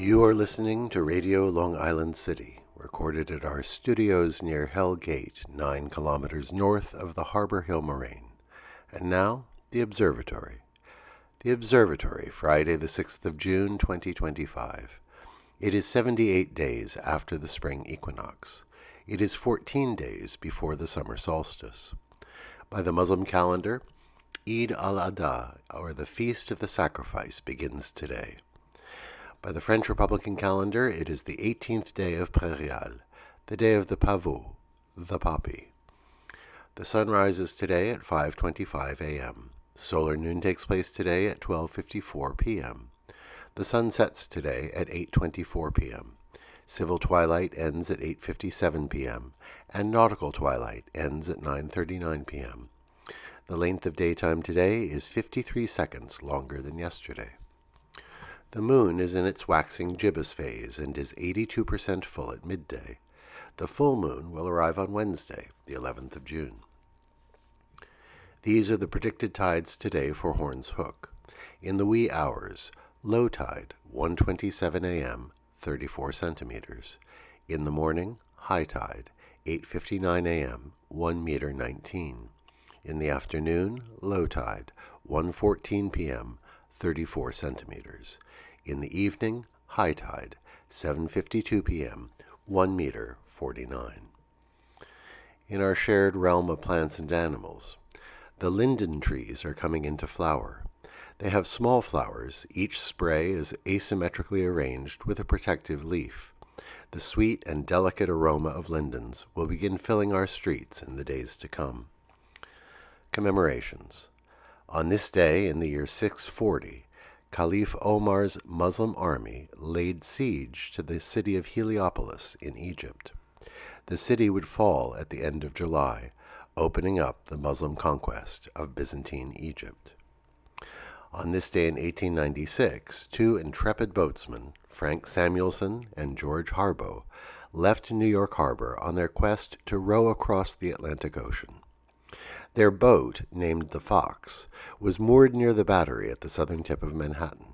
You are listening to Radio Long Island City, recorded at our studios near Hell Gate, 9 kilometers north of the Harbor Hill Moraine. And now, the Observatory. The Observatory, Friday the 6th of June, 2025. It is 78 days after the spring equinox. It is 14 days before the summer solstice. By the Muslim calendar, Eid al-Adha, or the Feast of the Sacrifice, begins today. By the French Republican calendar, it is the 18th day of Prairial, the day of the pavot, the poppy. The sun rises today at 5:25 a.m. Solar noon takes place today at 12:54 p.m. The sun sets today at 8:24 p.m. Civil twilight ends at 8:57 p.m., and nautical twilight ends at 9:39 p.m. The length of daytime today is 53 seconds longer than yesterday. The moon is in its waxing gibbous phase and is 82% full at midday. The full moon will arrive on Wednesday, the 11th of June. These are the predicted tides today for Horns Hook. In the wee hours, low tide, 1:27 a.m., 34 centimeters. In the morning, high tide, 8:59 a.m., 1 meter 19. In the afternoon, low tide, 1:14 p.m., 34 centimeters. In the evening, high tide, 7:52 p.m., 1 meter 49. In our shared realm of plants and animals, the linden trees are coming into flower. They have small flowers. Each spray is asymmetrically arranged with a protective leaf. The sweet and delicate aroma of lindens will begin filling our streets in the days to come. Commemorations. On this day in the year 640, Caliph Omar's Muslim army laid siege to the city of Heliopolis in Egypt. The city would fall at the end of July, opening up the Muslim conquest of Byzantine Egypt. On this day in 1896, two intrepid boatsmen, Frank Samuelson and George Harbaugh, left New York Harbor on their quest to row across the Atlantic Ocean. Their boat, named the Fox, was moored near the Battery at the southern tip of Manhattan.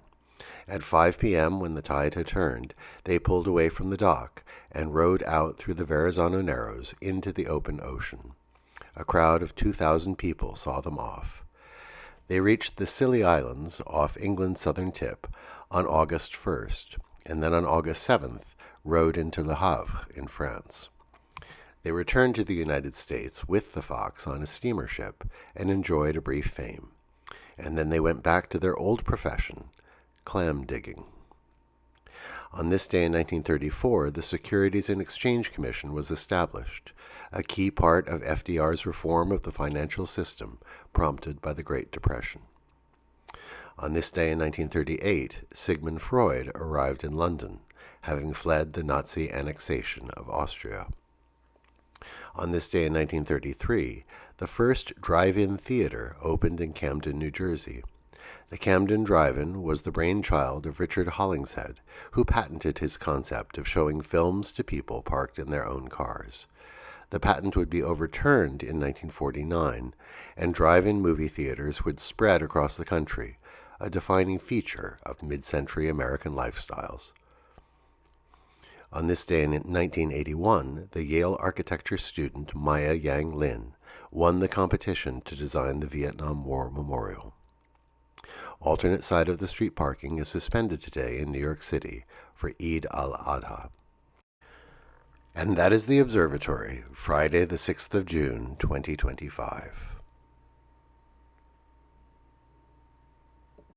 At 5 p.m., when the tide had turned, they pulled away from the dock and rowed out through the Verrazano Narrows into the open ocean. A crowd of 2,000 people saw them off. They reached the Scilly Islands off England's southern tip on August 1st, and then on August 7th rowed into Le Havre in France. They returned to the United States with the Fox on a steamer ship and enjoyed a brief fame. And then they went back to their old profession, clam digging. On this day in 1934, the Securities and Exchange Commission was established, a key part of FDR's reform of the financial system prompted by the Great Depression. On this day in 1938, Sigmund Freud arrived in London, having fled the Nazi annexation of Austria. On this day in 1933, the first drive-in theater opened in Camden, New Jersey. The Camden Drive-In was the brainchild of Richard Hollingshead, who patented his concept of showing films to people parked in their own cars. The patent would be overturned in 1949, and drive-in movie theaters would spread across the country, a defining feature of mid-century American lifestyles. On this day in 1981, the Yale architecture student Maya Yang Lin won the competition to design the Vietnam War Memorial. Alternate side of the street parking is suspended today in New York City for Eid al-Adha. And that is the Observatory, Friday the 6th of June, 2025.